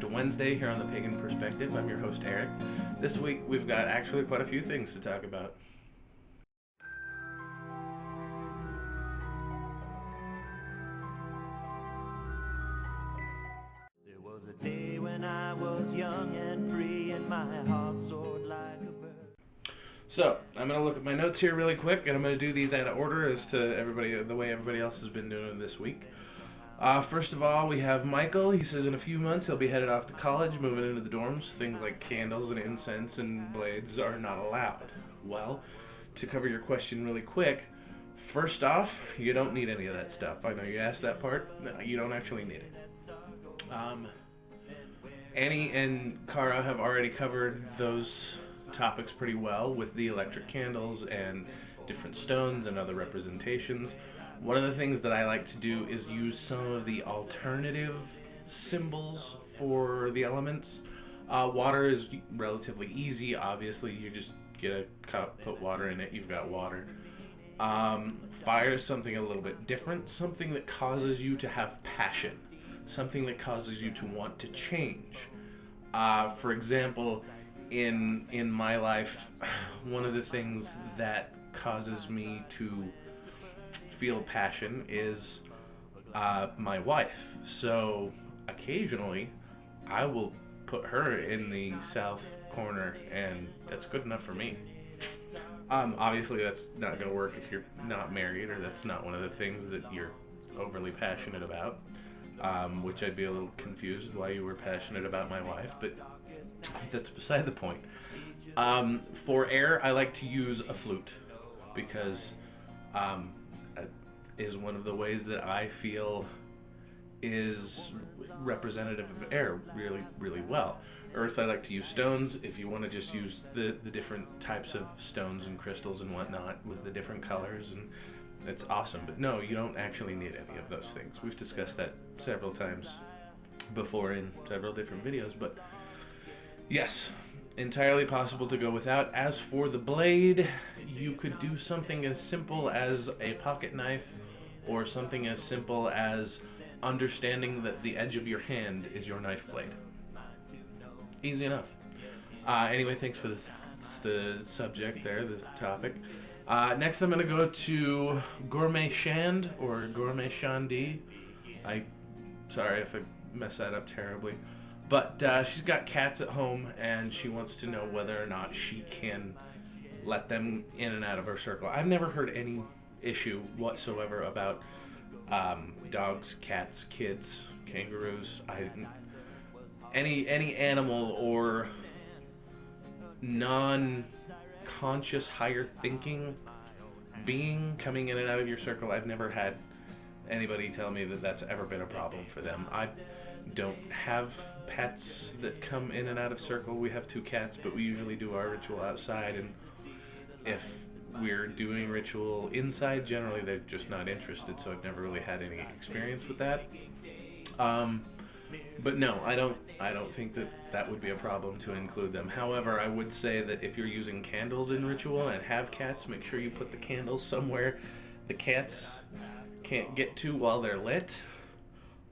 to Wednesday here on the Pagan Perspective. I'm your host, Eric. This week we've got actually quite a few things to talk about. There was a day when I was young and free and my heart soared like a bird. So, I'm going to look at my notes here really quick, and I'm going to do these out of order as to the way everybody else has been doing this week. First of all, we have Michael. He says in a few months he'll be headed off to college, moving into the dorms. Things like candles and incense and blades are not allowed. Well, to cover your question really quick, first off, you don't need any of that stuff. I know you asked that part. No, you don't actually need it. Annie and Kara have already covered those topics pretty well with the electric candles and different stones and other representations. One of the things that I like to do is use some of the alternative symbols for the elements. Water is relatively easy. Obviously, you just get a cup, put water in it, you've got water. Fire is something a little bit different, something that causes you to have passion, something that causes you to want to change. For example, in my life, one of the things that causes me to feel passion is my wife. So occasionally I will put her in the south corner, and that's good enough for me. Obviously that's not going to work if you're not married, or that's not one of the things that you're overly passionate about, which I'd be a little confused why you were passionate about my wife, but that's beside the point. For air, I like to use a flute, because is one of the ways that I feel is representative of air really, really well. Earth, I like to use stones. If you want to just use the different types of stones and crystals and whatnot with the different colors, and it's awesome. But no, you don't actually need any of those things. We've discussed that several times before in several different videos, but yes, entirely possible to go without. As for the blade, you could do something as simple as a pocket knife, or something as simple as understanding that the edge of your hand is your knife blade. Easy enough. Anyway, thanks for the subject there, the topic. Next I'm going to go to Gourmet Shand, or Gourmet Shandy. Sorry if I messed that up terribly. But she's got cats at home, and she wants to know whether or not she can let them in and out of her circle. I've never heard any issue whatsoever about dogs, cats, kids, kangaroos. Any animal or non-conscious, higher thinking being coming in and out of your circle, I've never had anybody tell me that that's ever been a problem for them. I don't have pets that come in and out of circle. We have 2 cats, but we usually do our ritual outside, and if we're doing ritual inside, generally they're just not interested, so I've never really had any experience with that. But no, I don't think that would be a problem to include them. However, I would say that if you're using candles in ritual and have cats, make sure you put the candles somewhere the cats can't get to while they're lit.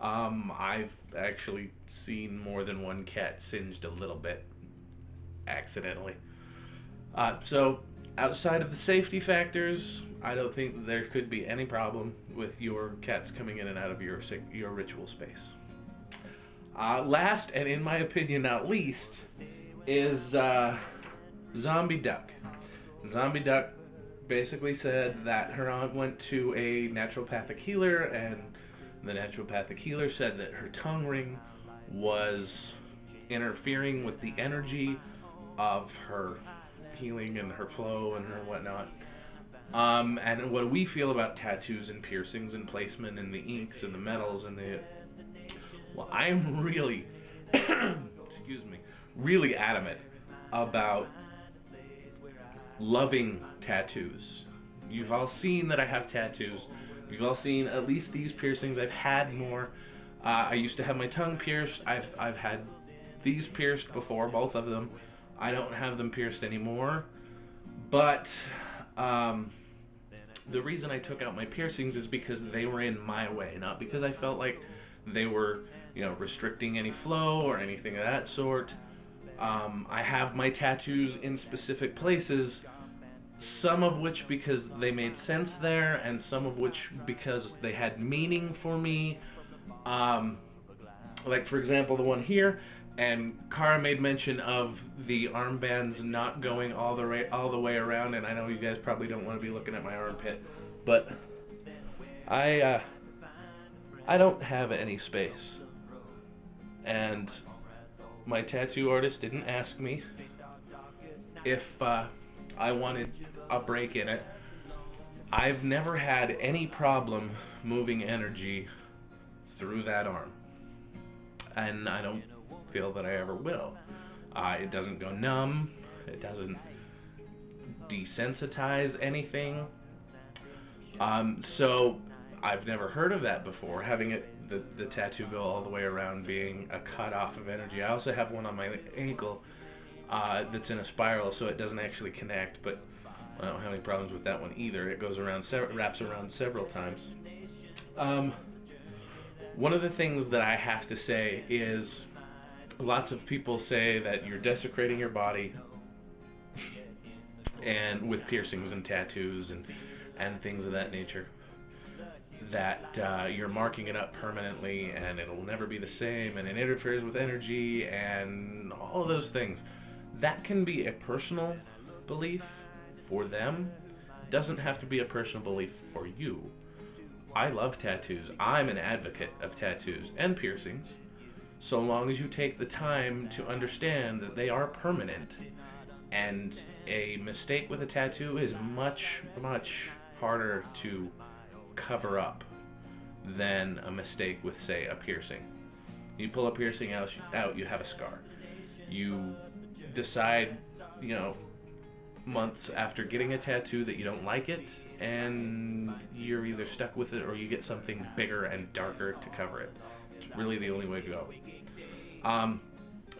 I've actually seen more than one cat singed a little bit accidentally. So outside of the safety factors, I don't think that there could be any problem with your cats coming in and out of your ritual space. Last, and in my opinion not least, is Zombie Duck. Zombie Duck basically said that her aunt went to a naturopathic healer, and the naturopathic healer said that her tongue ring was interfering with the energy of her healing and her flow and her whatnot. And what do we feel about tattoos and piercings and placement and the inks and the metals and the... Well, I'm really, really adamant about loving tattoos. You've all seen that I have tattoos. You've all seen at least these piercings. I've had more. I used to have my tongue pierced. I've had these pierced before, both of them. I don't have them pierced anymore. But the reason I took out my piercings is because they were in my way, not because I felt like they were restricting any flow or anything of that sort. I have my tattoos in specific places, some of which because they made sense there, and some of which because they had meaning for me. Like, for example, the one here, and Kara made mention of the armbands not going all the way around, and I know you guys probably don't want to be looking at my armpit, but I don't have any space, and my tattoo artist didn't ask me if I wanted a break in it. I've never had any problem moving energy through that arm, and I don't feel that I ever will. It doesn't go numb, it doesn't desensitize anything, so I've never heard of that before, having the tattoo go all the way around being a cut off of energy. I also have one on my ankle that's in a spiral, so it doesn't actually connect, but I don't have any problems with that one either. It goes around, wraps around several times. One of the things that I have to say is, lots of people say that you're desecrating your body and with piercings and tattoos and things of that nature, that you're marking it up permanently and it'll never be the same, and it interferes with energy and all of those things. That can be a personal belief for them. It doesn't have to be a personal belief for you. I love tattoos. I'm an advocate of tattoos and piercings, so long as you take the time to understand that they are permanent, and a mistake with a tattoo is much, much harder to cover up than a mistake with, say, a piercing. You pull a piercing out, you have a scar. You decide, months after getting a tattoo that you don't like it, and you're either stuck with it or you get something bigger and darker to cover it. It's really the only way to go.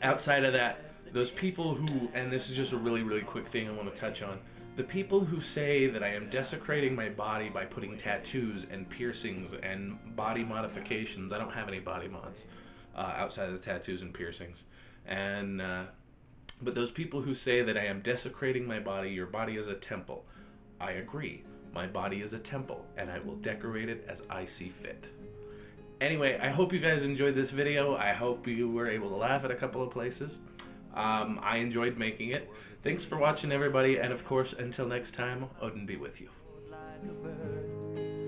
Outside of that, those people who, and this is just a really, really quick thing I want to touch on, the people who say that I am desecrating my body by putting tattoos and piercings and body modifications. I don't have any body mods outside of the tattoos and piercings. And but those people who say that I am desecrating my body, your body is a temple. I agree. My body is a temple, and I will decorate it as I see fit. Anyway, I hope you guys enjoyed this video. I hope you were able to laugh at a couple of places. I enjoyed making it. Thanks for watching, everybody, and of course, until next time, Odin be with you.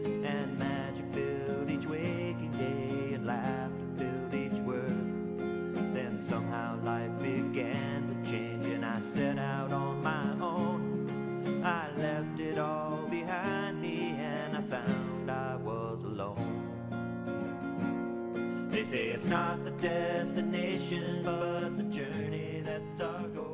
And magic filled each waking day, and laughter filled each word. Then somehow life began to change, and I set out on my own. I left it all behind me, and I found I was alone. They say it's not the destination, but the journey that's our goal.